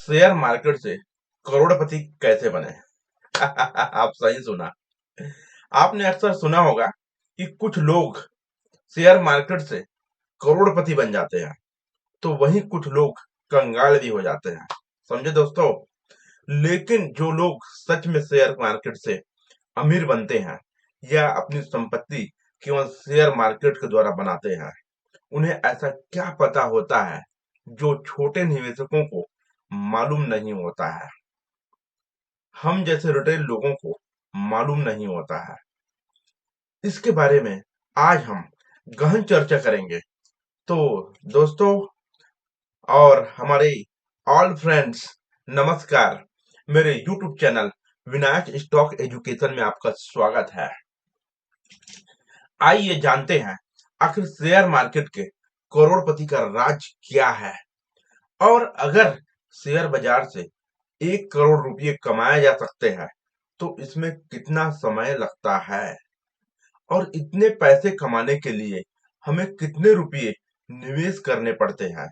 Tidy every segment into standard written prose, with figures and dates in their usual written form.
Share market से करोड़पति कैसे बने? आप सही सुना। आपने अक्सर सुना होगा कि कुछ लोग शेयर मार्केट से करोड़पति बन जाते हैं, तो वहीं कुछ लोग कंगाल भी हो जाते हैं। समझे दोस्तों? लेकिन जो लोग सच में शेयर मार्केट से अमीर बनते हैं या अपनी संपत्ति केवल शेयर मार्केट के द्वारा बनाते हैं, उन्हें ऐसा क्या पता होता है जो छोटे निवेशकों को मालूम नहीं होता है, हम जैसे रिटेल लोगों को मालूम नहीं होता है। इसके बारे में आज हम गहन चर्चा करेंगे। तो दोस्तों और हमारे ऑल फ्रेंड्स, नमस्कार। मेरे YouTube channel Vinayak stock education में आपका स्वागत है। आइए जानते हैं आखिर शेयर मार्केट के करोड़पति का राज क्या है, और अगर शेयर बाजार से 1 करोड़ रुपए कमाए जा सकते हैं तो इसमें कितना समय लगता है, और इतने पैसे कमाने के लिए हमें कितने रुपए निवेश करने पड़ते हैं।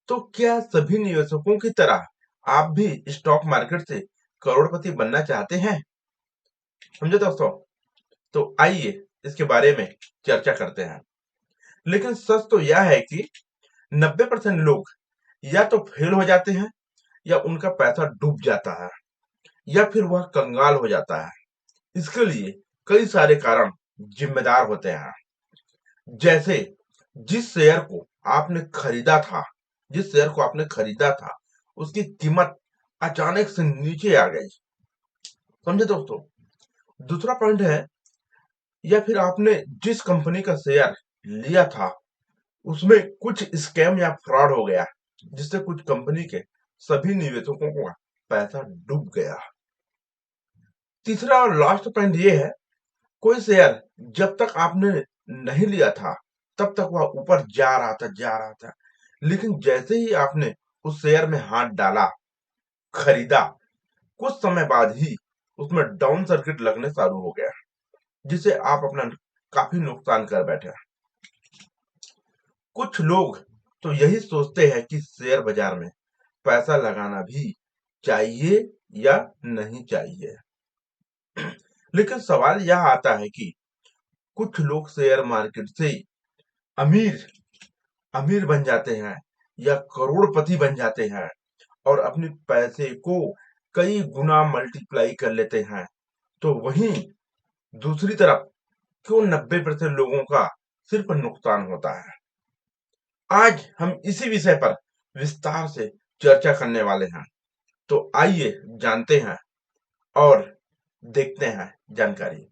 तो क्या सभी निवेशकों की तरह आप भी स्टॉक मार्केट से करोड़पति बनना चाहते हैं? समझे दोस्तों? तो आइए इसके बारे में चर्चा करते हैं। लेकिन सच तो यह है कि 90% लोग या तो फेल हो जाते हैं, या उनका पैसा डूब जाता है, या फिर वह कंगाल हो जाता है। इसके लिए कई सारे कारण जिम्मेदार होते हैं। जैसे जिस शेयर को आपने खरीदा था जिस शेयर को आपने खरीदा था उसकी कीमत अचानक से नीचे आ गई। समझे दोस्तों? दूसरा पॉइंट है, या फिर आपने जिस कंपनी का शेयर लिया था उसमें कुछ स्कैम या फ्रॉड हो गया, जिससे कुछ कंपनी के सभी निवेशकों का पैसा डूब गया। तीसरा और लास्ट पॉइंट ये है, कोई शेयर जब तक आपने नहीं लिया था तब तक वह ऊपर जा रहा था, लेकिन जैसे ही आपने उस शेयर में हाथ डाला, खरीदा, कुछ समय बाद ही उसमें डाउन सर्किट लगने चालू हो गया, जिसे आप अपना काफी नुकसान कर बैठे। कुछ लोग तो यही सोचते हैं कि शेयर बाजार में पैसा लगाना भी चाहिए या नहीं चाहिए। लेकिन सवाल यह आता है कि कुछ लोग शेयर मार्केट से अमीर अमीर बन जाते हैं या करोड़पति बन जाते हैं, और अपने पैसे को कई गुना मल्टीप्लाई कर लेते हैं। तो वहीं दूसरी तरफ क्यों 90% लोगों का सिर्फ नुकसान होता है? आज हम इसी विषय पर विस्तार से चर्चा करने वाले हैं। तो आइए जानते हैं और देखते हैं जानकारी।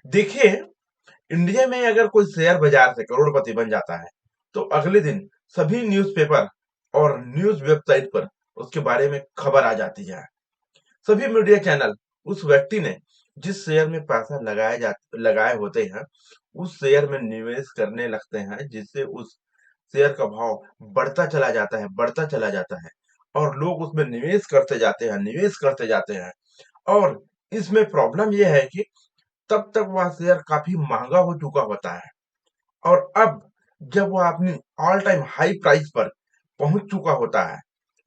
देखिए, इंडिया में अगर कोई शेयर बाजार से करोड़पति बन जाता है तो अगले दिन सभी न्यूज़पेपर और न्यूज़ वेबसाइट पर उसके बारे में खबर आ जाती है। सभी मीडिया चैनल उस व्यक्ति ने जिस शेयर में पैसा लगाए होते हैं उस शेयर में निवेश करने लगते हैं, जिससे उस शेयर का भाव बढ़ता चला जाता है, और लोग उसमें निवेश करते जाते हैं। और इसमें प्रॉब्लम यह है कि तब तक वह शेयर काफी महंगा हो चुका होता है, और अब जब वह अपनी ऑल टाइम हाई प्राइस पर पहुंच चुका होता है,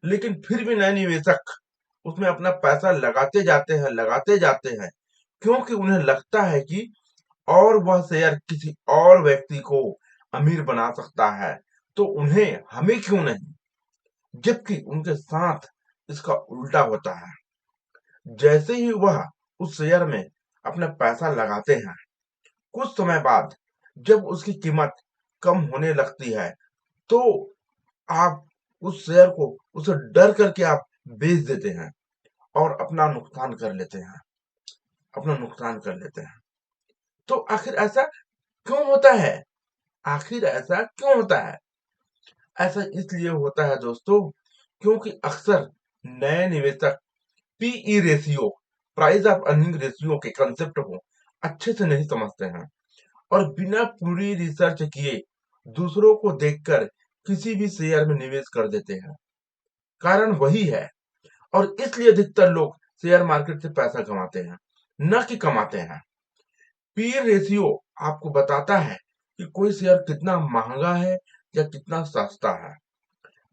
लेकिन फिर भी नए निवेशक उसमें अपना पैसा लगाते जाते हैं, क्योंकि उन्हें लगता है कि और वह शेयर किसी और व्यक्ति को अमीर बना सकता है, तो उन्हें हमें क्यों नहीं? जबकि उनके साथ इसका उल्टा होता है। जैसे ही वह उस शेयर में अपना पैसा लगाते हैं, कुछ समय बाद जब उसकी कीमत कम होने लगती है, तो आप उस शेयर को उसे डर करके आप बेच देते हैं और अपना नुकसान कर लेते हैं। तो आखिर ऐसा क्यों होता है? आखिर ऐसा क्यों होता है? ऐसा इसलिए होता है दोस्तों, क्योंकि अक्सर नए निवेशक PE ratio, price of earning ratio के कंसेप्ट को अच्छे से नहीं समझते हैं, और बिना पूरी रिसर्च किए दूसरों को देखकर किसी भी शेयर में निवेश कर देते हैं। कारण वही है, और इसलिए अधिकतर लोग शेयर मार्केट से पैसा कमाते हैं, न कि कमाते हैं। पी रेशियो आपको बताता है कि कोई शेयर कितना महंगा है या कितना सस्ता है।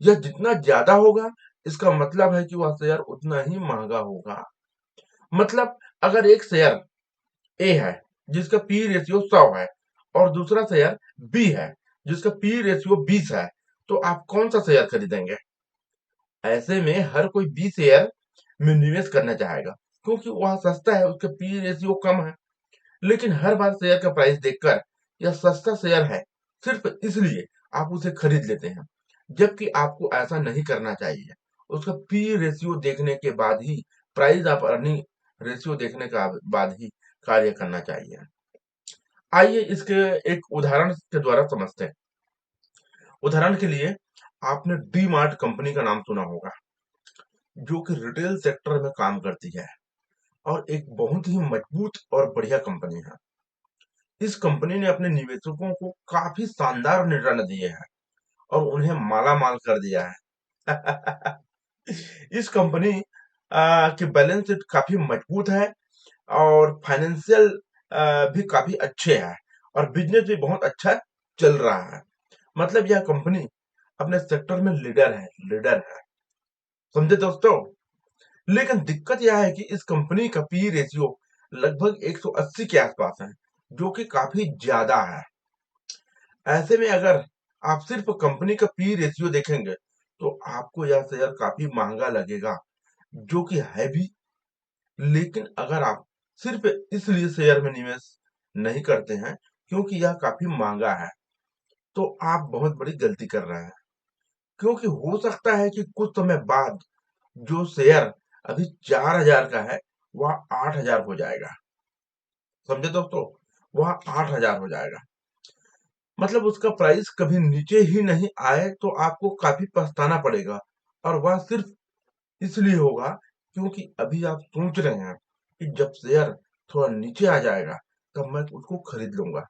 यह जितना ज्यादा होगा इसका मतलब है कि वह शेयर उतना ही महंगा होगा। मतलब अगर एक शेयर ए है जिसका पी रेशियो 100 है और दूसरा शेयर बी है जिसका पी रेशियो 20 है, तो आप कौन सा शेयर खरीदेंगे? ऐसे में हर कोई बी शेयर में निवेश करना चाहेगा क्योंकि वह सस्ता है, उसका पी रेशियो कम है। लेकिन हर बार शेयर का प्राइस देखकर यह सस्ता शेयर है सिर्फ इसलिए आप उसे खरीद लेते हैं, जबकि आपको ऐसा नहीं करना चाहिए। उसका पी रेशियो देखने के बाद ही, प्राइस ऑफ अर्निंग रेशियो देखने का बाद ही कार्य करना चाहिए। आइए इसके एक उदाहरण के द्वारा समझते हैं। उदाहरण के लिए आपने डी मार्ट कंपनी का नाम सुना होगा, जो कि रिटेल सेक्टर में काम करती है और एक बहुत ही मजबूत और बढ़िया कंपनी है। इस कंपनी ने अपने निवेशकों को काफी शानदार रिटर्न दिए हैं और उन्हें माला माल कर दिया है। इस कंपनी की बैलेंस शीट काफी मजबूत है और फाइनेंशियल भी काफी अच्छे हैं और बिजनेस भी बहुत अच्छा चल रहा है। मतलब यह कंपनी अपने सेक्टर में लीडर है। समझे दोस्तों? लेकिन दिक्कत यह है कि इस कंपनी का पी रेशियो लगभग 180 के आसपास है, जो कि काफी ज्यादा है। ऐसे में अगर आप सिर्फ कंपनी का पी रेशियो देखेंगे, तो आपको यह शेयर काफी महंगा लगेगा, जो कि है भी। लेकिन अगर आप सिर्फ इसलिए शेयर में निवेश नहीं करते हैं क्योंकि यह काफी महंगा है, तो आप बहुत बड़ी गलती कर रहे हैं। क्योंकि हो सकता है कि कुछ समय बाद जो शेयर अभी 4,000 का है, वह 8,000 हो जाएगा। समझे दोस्तों? वह 8,000 हो जाएगा। मतलब उसका प्राइस कभी नीचे ही नहीं आए तो आपको काफी पछताना पड़ेगा और वह सिर्फ इसलिए होगा क्योंकि अभी आप सोच रहे हैं कि जब शेयर थोड़ा नीचे आ जाएगा तब मैं उसको खरीद लूंगा।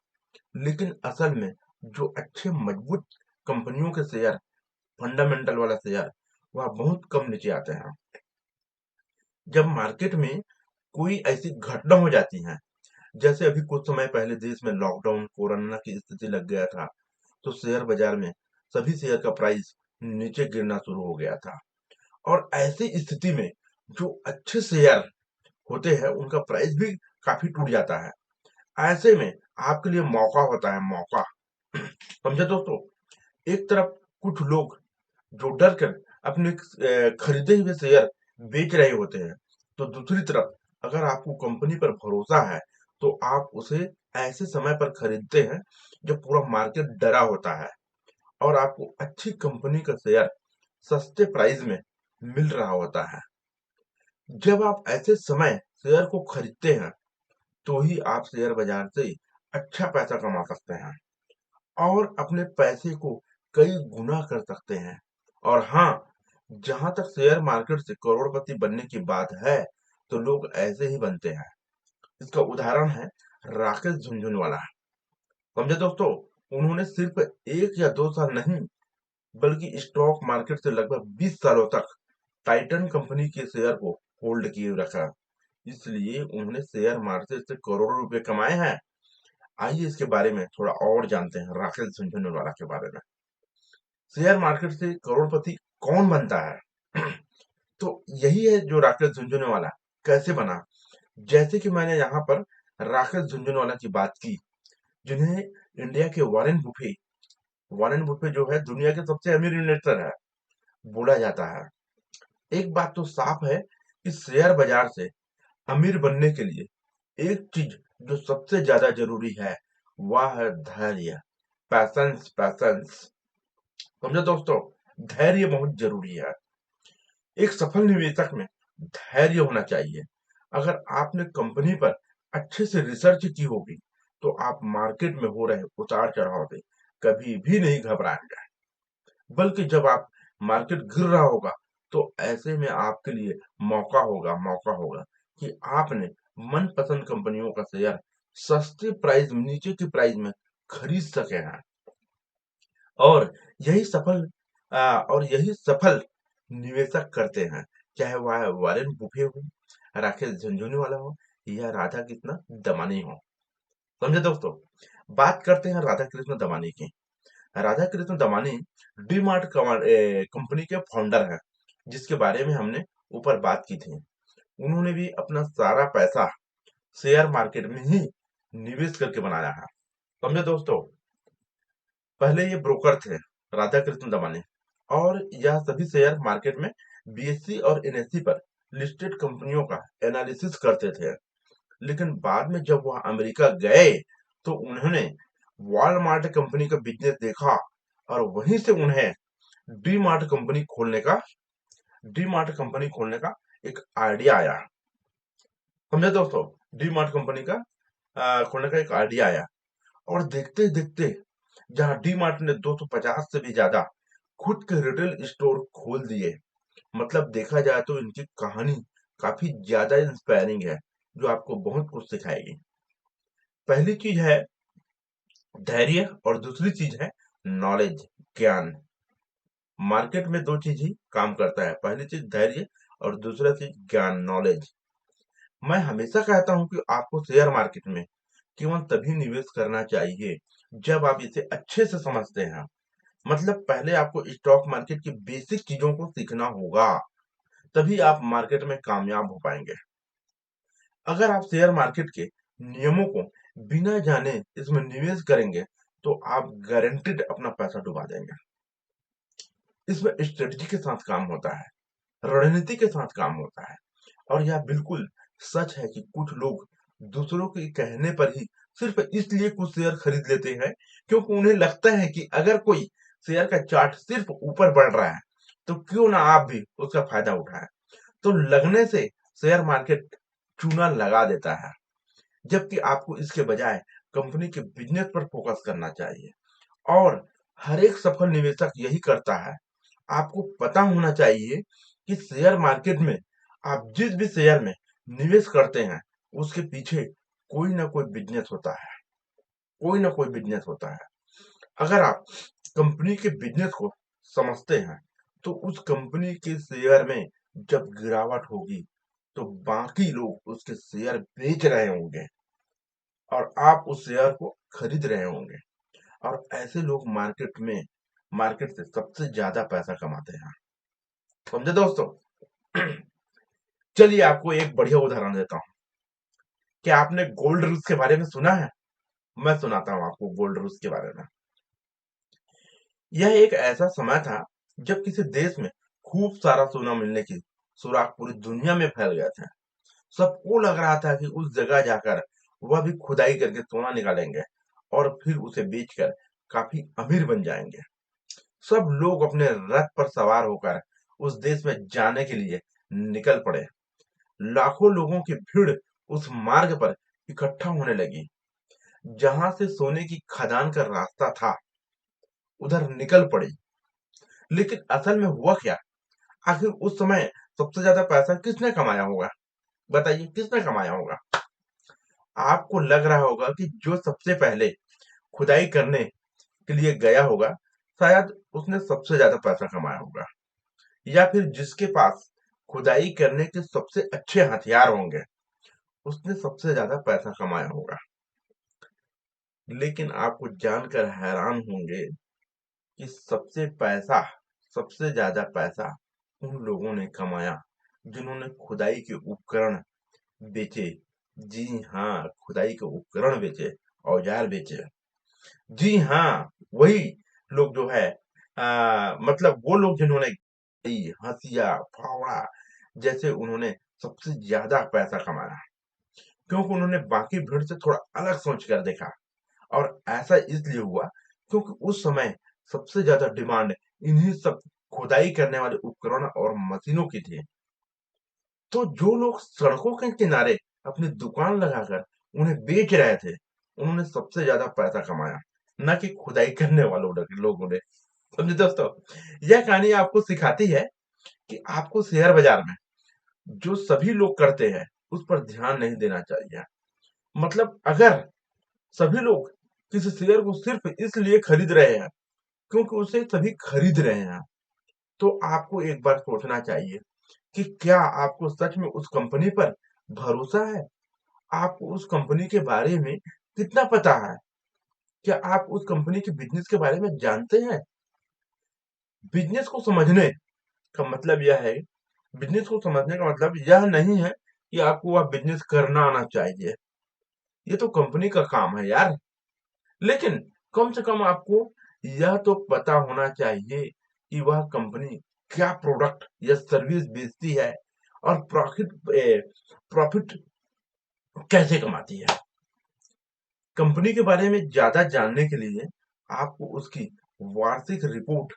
लेकिन असल में जो अच्छे मजबूत कंपनियों के शेयर, फंडामेंटल वाला शेयर, वह बहुत कम नीचे आते हैं। जब मार्केट में कोई ऐसी घटना हो जाती है, जैसे अभी कुछ समय पहले देश में लॉकडाउन, कोरोना की स्थिति लग गया था, तो शेयर बाजार में सभी शेयर का प्राइस नीचे गिरना शुरू हो गया था और ऐसी स्थिति में जो अच्छे शेयर होते हैं उनका प्राइस भी काफी टूट जाता है। ऐसे में आपके लिए मौका होता है, मौका। समझे दोस्तों? एक तरफ कुछ लोग जो डर कर अपने खरीदे हुए शेयर बेच रहे होते हैं, तो दूसरी तरफ अगर आपको कंपनी पर भरोसा है तो आप उसे ऐसे समय पर खरीदते हैं जब पूरा मार्केट डरा होता है और आपको अच्छी कंपनी का शेयर सस्ते प्राइस में मिल रहा होता है। जब आप ऐसे समय शेयर को खरीदते हैं तो ही आप शेयर बाजार से अच्छा पैसा कमा सकते हैं और अपने पैसे को कई गुना कर सकते हैं। और हाँ, जहां तक शेयर मार्केट से करोड़पति बनने की बात है, तो लोग ऐसे ही बनते हैं। इसका उदाहरण है राकेश झुनझुनवाला। समझे दोस्तों? उन्होंने सिर्फ 1 या 2 साल नहीं, बल्कि स्टॉक मार्केट से लगभग 20 सालों तक टाइटन कंपनी के शेयर को होल्ड किए रखा। इसलिए उन्होंने शेयर मार्केट से करोड़ों रुपए कमाए हैं। आइए इसके बारे में थोड़ा और जानते हैं, राकेश झुनझुनवाला के बारे में। शेयर मार्केट से करोड़पति कौन बनता है? तो यही है जो राकेश झुनझुनवाला कैसे बना। जैसे कि मैंने यहाँ पर राकेश झुनझुनवाला की बात की, जिन्हें इंडिया के वॉरेन बुफे जो है दुनिया के सबसे अमीर इन्वेस्टर है, बोला जाता है। एक बात तो साफ है कि शेयर बाजार से अमीर बनने के लिए एक चीज जो सबसे ज्यादा जरूरी है, वह है धैर्य। पैशंस। समझो दोस्तों? धैर्य बहुत जरूरी है। एक सफल निवेशक में धैर्य होना चाहिए। अगर आपने कंपनी पर अच्छे से रिसर्च की होगी, तो आप मार्केट में हो रहे उतार चढ़ाव से कभी भी नहीं घबराएंगे। बल्कि जब आप मार्केट गिर रहा होगा, तो ऐसे में आपके लिए मौका होगा कि आपने मनपसंद कंपनियों का शेयर सस्ते प्राइस में, नीचे की प्राइस में खरीद सके हैं। और यही सफल और यही सफल निवेशक करते हैं, चाहे वह वॉरेन बुफे हो, राकेश झुनझुनवाला हो या राधा कृष्ण दमानी हो। समझे दोस्तों? बात करते हैं राधा कृष्ण दमानी की। राधा कृष्ण दमानी डीमार्ट कंपनी के फाउंडर हैं जिसके बारे में हमने ऊपर बात की थी। उन्होंने भी अपना सारा पैसा शेयर मार्केट में ही निवेश करके बनाया है। समझे दोस्तों? पहले ये ब्रोकर थे, राधा कृष्ण दमानी, और यह सभी शेयर मार्केट में बीएसई और एनएसई पर लिस्टेड कंपनियों का एनालिसिस करते थे। लेकिन बाद में जब वह अमेरिका गए तो उन्होंने वॉलमार्ट कंपनी का बिजनेस देखा और वहीं से उन्हें डी मार्ट कंपनी खोलने का एक आइडिया आया। समझे दोस्तों? डी मार्ट कंपनी का खोलने का एक आइडिया आया, और देखते देखते जहां डी मार्ट ने 250 से भी ज्यादा खुद के रिटेल स्टोर खोल दिए। मतलब देखा जाए तो इनकी कहानी काफी ज्यादा इंस्पायरिंग है, जो आपको बहुत कुछ सिखाएगी। पहली चीज है धैर्य, और दूसरी चीज है नॉलेज, ज्ञान। मार्केट में दो चीज ही काम करता है, पहली चीज धैर्य और दूसरा चीज ज्ञान, नॉलेज। मैं हमेशा कहता हूं कि आपको शेयर मार्केट में केवल तभी निवेश करना चाहिए जब आप इसे अच्छे से समझते हैं। मतलब पहले आपको स्टॉक मार्केट की बेसिक चीजों को सीखना होगा, तभी आप मार्केट में कामयाब हो पाएंगे। अगर आप शेयर मार्केट के नियमों को बिना जाने इसमें निवेश करेंगे तो आप गारंटीड अपना पैसा डुबा देंगे। इसमें स्ट्रेटजी के साथ काम होता है, रणनीति के साथ काम होता है, और यह बिल्कुल सच है कि कुछ लोग दूसरों के कहने पर ही सिर्फ इसलिए कुछ शेयर खरीद लेते हैं क्योंकि उन्हें लगता है कि अगर कोई शेयर का चार्ट सिर्फ ऊपर बढ़ रहा है तो क्यों ना आप भी उसका फायदा उठाएं। तो लगने से शेयर मार्केट चूना लगा देता है, जबकि आपको इसके बजाय कंपनी के बिजनेस पर फोकस करना चाहिए। और हर एक सफल निवेशक यही करता है। आपको पता होना चाहिए कि शेयर मार्केट में आप जिस भी शेयर में निवेश करते हैं उसके पीछे कोई ना कोई बिजनेस होता है, कोई ना कोई बिजनेस होता है। अगर आप कंपनी के बिजनेस को समझते हैं तो उस कंपनी के शेयर में जब गिरावट होगी तो बाकी लोग उसके शेयर बेच रहे होंगे और आप उस शेयर को खरीद रहे होंगे, और ऐसे लोग मार्केट से सबसे ज्यादा पैसा कमाते हैं। समझे दोस्तों? चलिए आपको एक बढ़िया उदाहरण देता हूँ। क्या आपने गोल्ड रूश के बारे में सुना है? मैं सुनाता हूँ आपको गोल्ड रूश के बारे में। यह एक ऐसा समय था जब किसी देश में खूब सारा सोना मिलने की सुराग पूरी दुनिया में फैल गया था। सबको लग रहा था कि उस जगह जाकर वह भी खुदाई करके सोना निकालेंगे और फिर उसे बेचकर काफी अमीर बन जाएंगे। सब लोग अपने रथ पर सवार होकर उस देश में जाने के लिए निकल पड़े। लाखों लोगों की भीड़ उस मार्ग पर इकट्ठा होने लगी। जहां से सोने की खदान का रास्ता था उधर निकल पड़ी। लेकिन असल में हुआ क्या? आखिर उस समय सबसे ज्यादा पैसा किसने कमाया होगा? बताइए, किसने कमाया होगा? आपको लग रहा होगा कि जो सबसे पहले खुदाई करने के लिए गया होगा, शायद उसने सबसे ज्यादा पैसा कमाया होगा, या फिर जिसके पास खुदाई करने के सबसे अच्छे हथियार होंगे उसने सबसे ज्यादा पैसा कमाया होगा। लेकिन आपको जानकर हैरान होंगे कि सबसे ज्यादा पैसा उन लोगों ने कमाया जिन्होंने खुदाई के उपकरण बेचे। जी हाँ, खुदाई के उपकरण बेचे, औजार बेचे। जी हाँ, वही लोग जो है मतलब वो लोग जिन्होंने हंसिया फावड़ा जैसे उन्होंने सबसे ज्यादा पैसा कमाया, क्योंकि उन्होंने बाकी भीड़ से थोड़ा अलग सोच कर देखा। और ऐसा इसलिए हुआ क्योंकि उस समय सबसे ज्यादा डिमांड इन्हीं सब खुदाई करने वाले उपकरण और मशीनों की थी। तो जो लोग सड़कों के किनारे अपनी दुकान लगाकर उन्हें बेच रहे थे उन्होंने सबसे ज्यादा पैसा कमाया, न कि खुदाई करने लोगों ने। समझे दोस्तों? यह कहानी आपको सिखाती है कि आपको शेयर बाजार में जो सभी लोग करते हैं उस पर ध्यान नहीं देना चाहिए। मतलब अगर सभी लोग किसी शेयर को सिर्फ इसलिए खरीद रहे हैं क्योंकि उसे सभी खरीद रहे हैं, तो आपको एक बार सोचना चाहिए कि क्या आपको सच में उस कंपनी पर भरोसा है? आपको उस कंपनी के बारे में कितना पता है? क्या आप उस कंपनी के बिजनेस के बारे में जानते हैं? बिजनेस को समझने का मतलब यह है, बिजनेस को समझने का मतलब यह नहीं है कि आपको वह बिजनेस करना आना चाहिए। ये तो कंपनी का काम है यार। लेकिन कम से कम आपको यह तो पता होना चाहिए कि वह कंपनी क्या प्रोडक्ट या सर्विस बेचती है और प्रॉफिट कैसे कमाती है। कंपनी के बारे में ज्यादा जानने के लिए आपको उसकी वार्षिक रिपोर्ट,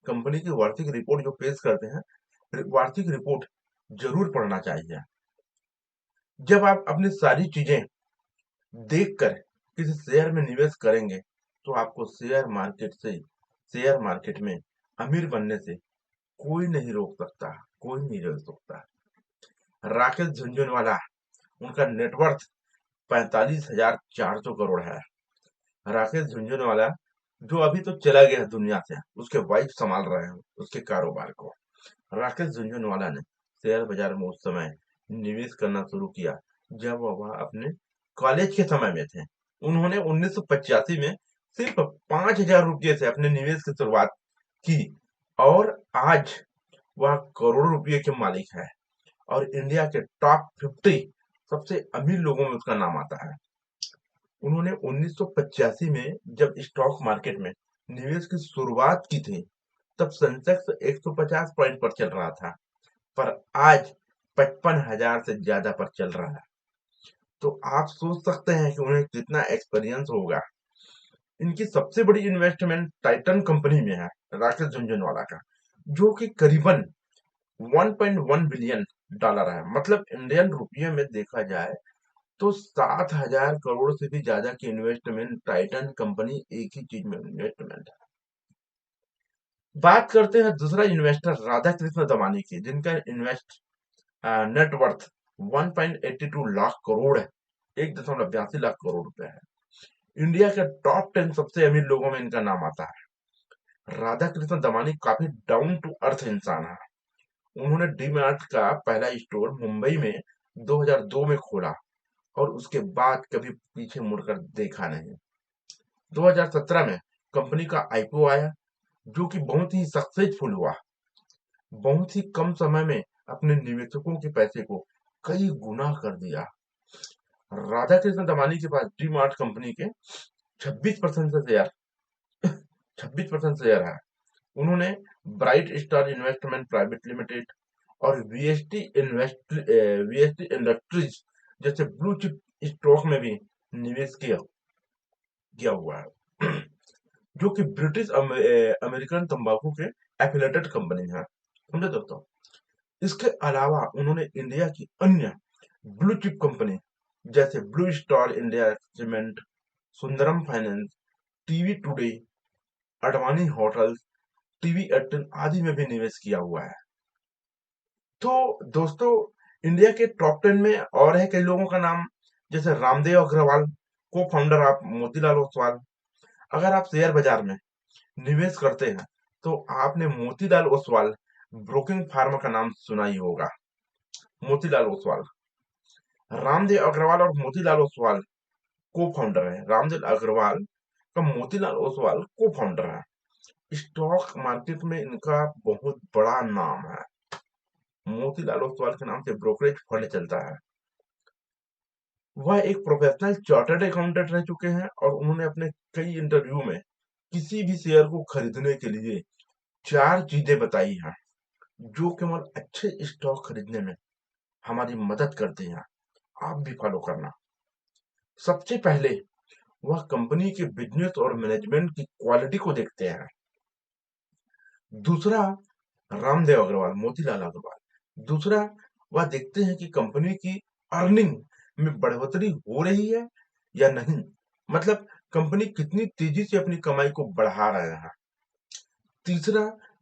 कंपनी की वार्षिक रिपोर्ट जो पेश करते हैं, वार्षिक रिपोर्ट जरूर पढ़ना चाहिए। जब आप अपनी सारी चीजें देखकर किसी शेयर में निवेश करेंगे तो आपको शेयर मार्केट में अमीर बनने से कोई नहीं रोक सकता, कोई नहीं रोक सकता। राकेश झुनझुनवाला, उनका नेटवर्थ 45,400 करोड़ है। राकेश झुनझुनवाला जो अभी तो चला गया दुनिया से, उसके वाइफ संभाल रहे हैं उसके कारोबार को। राकेश झुनझुनवाला ने शेयर बाजार में उस समय निवेश करना शुरू किया जब वह अपने कॉलेज के समय में थे। उन्होंने 1985 में सिर्फ 5,000 रुपये से अपने निवेश की शुरुआत की और आज वह करोड़ों रुपये के मालिक है और इंडिया के टॉप 50 सबसे अमीर लोगों में उसका नाम आता है। उन्होंने 1985 में जब स्टॉक मार्केट में निवेश की शुरुआत की थी, तब सेंसेक्स 150 पॉइंट पर चल रहा था, पर आज 55,000 से ज्यादा पर चल रहा है। तो आप सोच सकते हैं कि उन्हें कितना एक्सपीरियंस होगा। इनकी सबसे बड़ी इन्वेस्टमेंट टाइटन कंपनी में है, राकेश झुनझुनवाला का, जो कि करीबन 1.1 बिलियन डॉलर है। मतलब इंडियन रुपये में देखा जाए तो 7,000 करोड़ से भी ज्यादा की इन्वेस्टमेंट टाइटन कंपनी एक ही चीज में इन्वेस्टमेंट है। बात करते हैं दूसरा इन्वेस्टर राधा कृष्ण दमानी की, जिनका नेटवर्थ 1.82 लाख करोड़ है, 1.82 लाख करोड़ रुपए है। इंडिया के टॉप 10 सबसे अमीर लोगों में इनका नाम आता है। राधा कृष्ण दमानी काफी डाउन टू अर्थ इंसान है। उन्होंने डीमार्ट का पहला स्टोर मुंबई में 2002 में खोला और उसके बाद कभी पीछे मुड़कर देखा नहीं। 2017 में कंपनी का आईपीओ आया, जो कि बहुत ही सक्सेसफुल हुआ। बहुत ही कम समय में अपने निवेशकों के पैसे को कई गुना कर दिया। राधा कृष्ण दमानी के पास डी मार्ट कंपनी के 26% से शेयर 26% शेयर है। उन्होंने bright star investment private limited और वीएसटी इंडस्ट्रीज जैसे ब्लू चिप स्टॉक में भी निवेश किया किया हुआ है, जो कि अमेरिकन तंबाकू के एफिलेटेड कंपनी है। समझे दोस्तों। इसके अलावा उन्होंने इंडिया की अन्य ब्लू चिप कंपनी जैसे blue star India cement, Sundaram finance, TV today, Advani hotels, TV 18 आदि में भी निवेश किया हुआ है। तो दोस्तों, इंडिया के टॉप 10 में और है कई लोगों का नाम, जैसे रामदेव अग्रवाल, को फाउंडर ऑफ मोतीलाल ओसवाल। अगर आप शेयर बाजार में निवेश करते हैं तो आपने मोतीलाल ओसवाल ब्रोकिंग फार्म का नाम सुना ही होगा। मोतीलाल ओसवाल, रामदेव अग्रवाल और मोतीलाल ओसवाल को फाउंडर है। रामदेव अग्रवाल का मोतीलाल ओसवाल को फाउंडर है। स्टॉक मार्केट में इनका बहुत बड़ा नाम है। मोतीलाल ओसवाल के नाम से ब्रोकरेज फंड चलता है। वह एक प्रोफेशनल चार्टर्ड अकाउंटेंट रह चुके हैं और उन्होंने अपने कई इंटरव्यू में किसी भी शेयर को खरीदने के लिए 4 चीजें बताई हैं, जो केवल अच्छे स्टॉक खरीदने में हमारी मदद करती हैं। आप भी फॉलो करना। सबसे पहले वह कंपनी के बिजनेस और मैनेजमेंट की क्वालिटी को देखते हैं। दूसरा, रामदेव अग्रवाल, मोतीलाल अग्रवाल, दूसरा वह देखते हैं कि कंपनी की अर्निंग में बढ़ोतरी हो रही है या नहीं। मतलब कंपनी कितनी तेजी से अपनी कमाई को बढ़ा रहे हैं। तीसरा,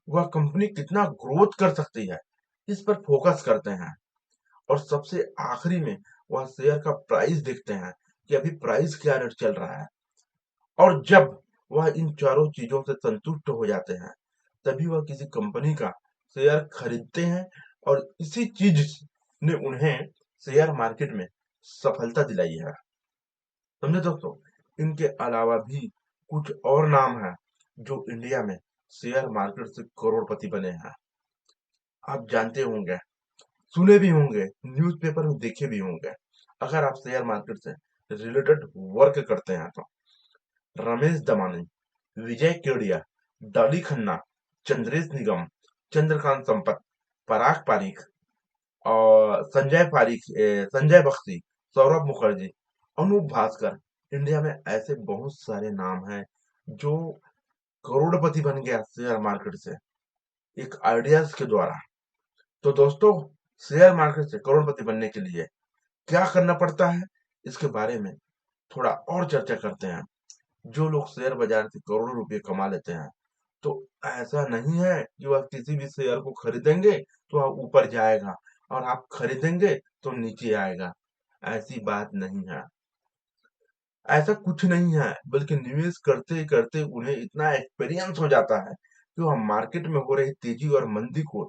वह कंपनी कितना ग्रोथ कर सकती है, इस पर फोकस करते हैं। और सबसे आखिरी में वह शेयर का प्राइस देखते हैं कि अभी प्राइस क्या रेट चल रहा है। और जब वह इन चारों चीजों से संतुष्ट हो जाते हैं, तभी वह किसी कंपनी का शेयर खरीदते हैं और इसी चीज ने उन्हें शेयर मार्केट में सफलता दिलाई है। समझे दोस्तों। इनके अलावा भी कुछ और नाम है जो इंडिया में शेयर मार्केट से करोड़पति बने हैं। आप जानते होंगे, सुने भी होंगे, न्यूज़पेपर में देखे भी होंगे। अगर आप शेयर मार्केट से रिलेटेड वर्क करते हैं तो रमेश दमानी, विजय केडिया, डॉली खन्ना, चंद्रेश निगम, चंद्रकांत संपत, पराग पारीख और संजय बख्शी, सौरभ मुखर्जी, अनूप भास्कर, इंडिया में ऐसे बहुत सारे नाम हैं जो करोड़पति बन गया शेयर मार्केट से एक आइडियाज के द्वारा। तो दोस्तों, शेयर मार्केट से करोड़पति बनने के लिए क्या करना पड़ता है, इसके बारे में थोड़ा और चर्चा करते हैं। जो लोग शेयर बाजार से करोड़ों रुपए कमा लेते हैं, तो ऐसा नहीं है कि वह किसी भी शेयर को खरीदेंगे तो वह ऊपर जाएगा और आप खरीदेंगे तो नीचे आएगा। ऐसी बात नहीं है। ऐसा कुछ नहीं है, बल्कि निवेश करते करते उन्हें इतना एक्सपीरियंस हो जाता है कि वह मार्केट में हो रही तेजी और मंदी को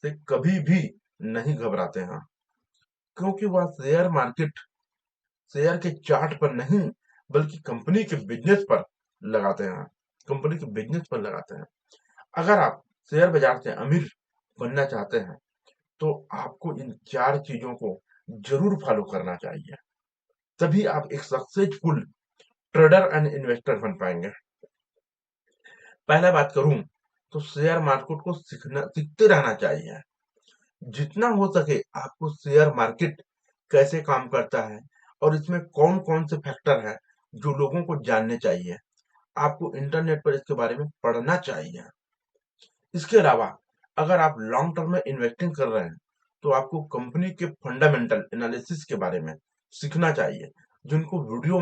से कभी भी नहीं घबराते हैं, क्योंकि वह शेयर के चार्ट पर नहीं, बल्कि कंपनी के बिजनेस पर लगाते हैं। कंपनी के बिजनेस पर लगाते हैं। अगर आप शेयर बाजार से अमीर बनना चाहते हैं, तो आपको इन 4 चीजों को जरूर फॉलो करना चाहिए। तभी आप एक सक्सेसफुल ट्रेडर एंड इन्वेस्टर बन पाएंगे। पहला बात करूं तो शेयर मार्केट को सीखते रहना चाहिए। जितना हो सके आपको शेयर मार्केट कैसे काम करता है और इसमें कौन कौन से फैक्टर हैं जो लोगों को जानने चाहिए, आपको इंटरनेट पर इसके बारे में पढ़ना चाहिए। इसके अलावा अगर आप लॉन्ग टर्म में इन्वेस्टिंग कर रहे हैं, तो आपको कंपनी के फंडामेंटल एनालिसिस के बारे में सीखना चाहिए, जिनको वीडियो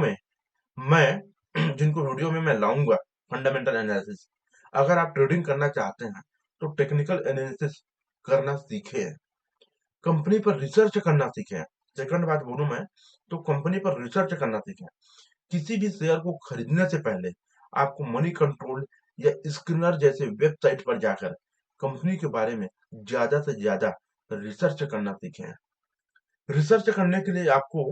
में मैं लाऊंगा। फंडामेंटल एनालिसिस, अगर आप ट्रेडिंग करना चाहते हैं तो टेक्निकल एनालिसिस करना सीखें, कंपनी पर रिसर्च करना सीखें। सेकंड बात बोलूं मैं, तो कंपनी पर रिसर्च करना सीखें। किसी भी शेयर को खरीदने से पहले आपको मनी कंट्रोल या स्क्रीनर जैसे वेबसाइट पर जाकर कंपनी के बारे में ज्यादा से ज्यादा रिसर्च करना सीखें। रिसर्च करने के लिए आपको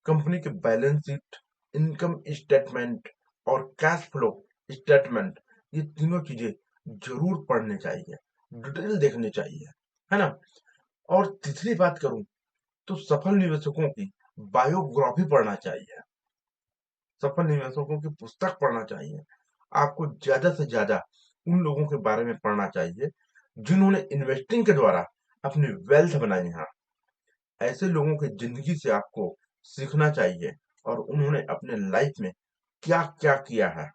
कंपनी के बैलेंस शीट, इनकम स्टेटमेंट और कैश फ्लो स्टेटमेंट, ये तीनों चीजें जरूर पढ़ने चाहिए, डिटेल देखनी चाहिए, है ना। और तीसरी बात करूं तो सफल निवेशकों की बायोग्राफी पढ़ना चाहिए, सफल निवेशकों की पुस्तक पढ़ना चाहिए। आपको ज्यादा से ज्यादा उन लोगों के बारे में पढ़ना चाहिए जिन्होंने इन्वेस्टिंग के द्वारा अपनी वेल्थ बनाई है। ऐसे लोगों की जिंदगी से आपको सीखना चाहिए और उन्होंने अपने लाइफ में क्या क्या किया है,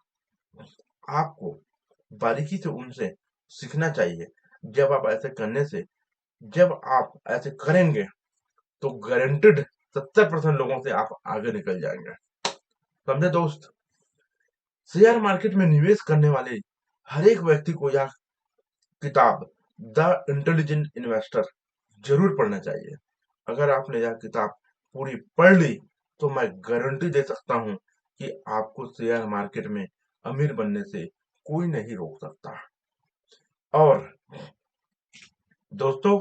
आपको बारीकी से उनसे सीखना चाहिए। जब आप ऐसे करने से जब आप ऐसे करेंगे तो गारंटेड 70% लोगों से आप आगे निकल जाएंगे। समझे दोस्त। शेयर मार्केट में निवेश करने वाले हर एक व्यक्ति को यह किताब द इंटेलिजेंट इन्वेस्टर जरूर पढ़ना चाहिए। अगर आपने यह किताब पूरी पढ़ ली तो मैं गारंटी दे सकता हूं कि आपको शेयर मार्केट में अमीर बनने से कोई नहीं रोक सकता। और दोस्तों,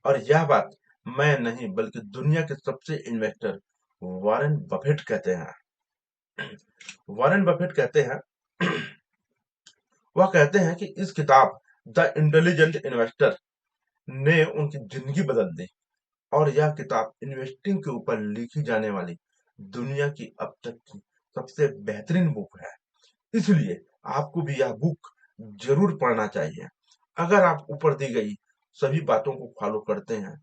और यह बात मैं नहीं बल्कि दुनिया के सबसे इन्वेस्टर वॉरेन बफेट कहते हैं। वॉरेन बफेट कहते हैं, वह कहते हैं कि इस किताब द इंटेलिजेंट इन्वेस्टर ने उनकी जिंदगी बदल दी और यह किताब इन्वेस्टिंग के ऊपर लिखी जाने वाली दुनिया की अब तक की सबसे बेहतरीन बुक है। इसलिए आपको भी यह बुक जरूर पढ़ना चाहिए। अगर आप ऊपर दी गई सभी बातों को फॉलो करते हैं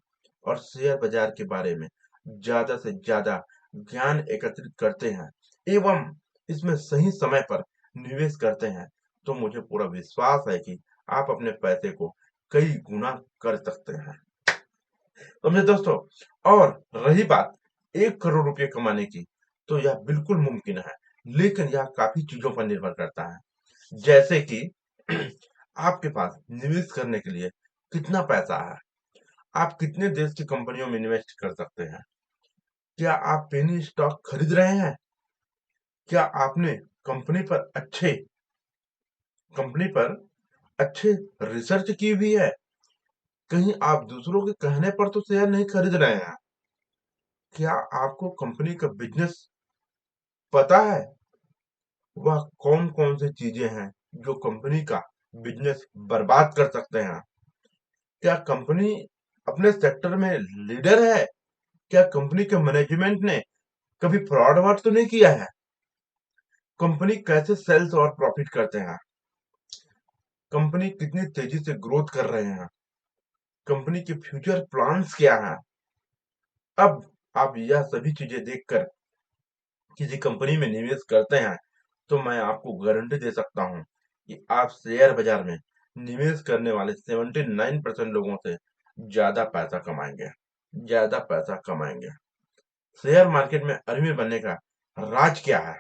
और शेयर बाजार के बारे में ज्यादा से ज्यादा ज्ञान एकत्रित करते हैं एवं इसमें सही समय पर निवेश करते हैं, तो मुझे पूरा विश्वास है कि आप अपने पैसे को कई गुना कर सकते हैं। समझे दोस्तों। और रही बात 1 करोड़ रुपए कमाने की, तो यह बिल्कुल मुमकिन है, लेकिन यह काफी चीजों पर निर्भर करता है। जैसे कि आपके पास निवेश करने के लिए कितना पैसा है, आप कितने देश की कंपनियों में इन्वेस्ट कर सकते हैं, क्या आप पेनी स्टॉक खरीद रहे हैं, क्या आपने कंपनी पर अच्छे कंपनी पर अच्छे रिसर्च की हुई है, कहीं आप दूसरों के कहने पर तो शेयर नहीं खरीद रहे हैं, क्या आपको कंपनी का बिजनेस पता है, वह कौन कौन सी चीजें हैं जो कंपनी का बिजनेस बर्बाद कर सकते हैं। क्या कंपनी अपने सेक्टर में लीडर है? क्या कंपनी के मैनेजमेंट ने कभी फ्रॉड वर्ड तो नहीं किया है? कंपनी कैसे सेल्स और प्रॉफिट करते हैं? कंपनी कितनी तेजी से ग्रोथ कर रहे हैं? कंपनी के फ्यूचर प्लान्स क्या हैं? अब आप यह सभी चीजें देखकर किसी कंपनी में निवेश करते हैं तो मैं आपको गारंटी दे सकता हूं कि आप शेयर बाजार में निवेश करने वाले 79% लोगों से ज्यादा पैसा कमाएंगे। ज्यादा पैसा कमाएंगे। शेयर मार्केट में अमीर बनने का राज क्या है?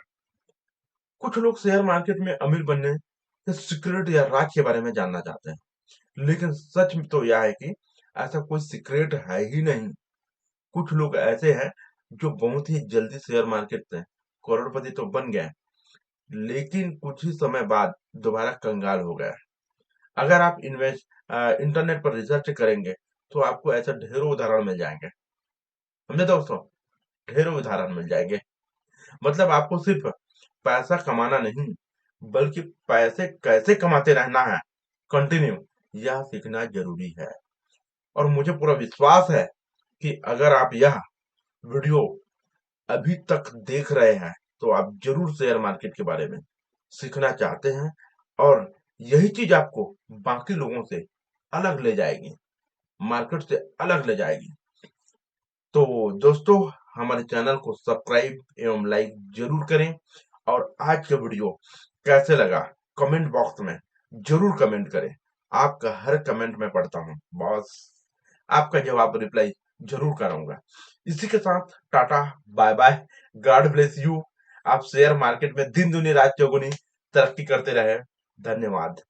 कुछ लोग शेयर मार्केट में अमीर बनने के सीक्रेट या राज के बारे में जानना चाहते हैं, लेकिन सच तो यह है कि ऐसा कोई सीक्रेट है ही नहीं। कुछ लोग ऐसे हैं जो बहुत ही जल्दी शेयर मार्केट से करोड़पति तो बन गए, लेकिन कुछ ही समय बाद दोबारा कंगाल हो गए। अगर आप इंटरनेट पर रिसर्च करेंगे तो आपको ऐसे ढेरों उदाहरण मिल जाएंगे। समझे दोस्तों? ढेरों उदाहरण मिल जाएंगे। मतलब आपको सिर्फ पैसा कमाना नहीं, बल्कि पैसे कैसे कमाते रहना है, कंटिन्यू, यह सीखना जरूरी है। और मुझे पूरा विश्वास है कि अगर आप यह वीडियो अभी तक देख रहे हैं तो आप जरूर शेयर मार्केट के बारे में सीखना चाहते हैं, और यही चीज आपको बाकी लोगों से अलग ले जाएगी, मार्केट से अलग ले जाएगी। तो दोस्तों, हमारे चैनल को सब्सक्राइब एवं लाइक जरूर करें, और आज का वीडियो कैसे लगा कमेंट बॉक्स में जरूर कमेंट करें। आपका हर कमेंट मैं पढ़ता हूँ बॉस, आपका जवाब रिप्लाई जरूर करूंगा। इसी के साथ टाटा, bye bye, God bless you. आप शेयर मार्केट में दिन दुनी रात चौगुनी तरक्की करते रहे। धन्यवाद।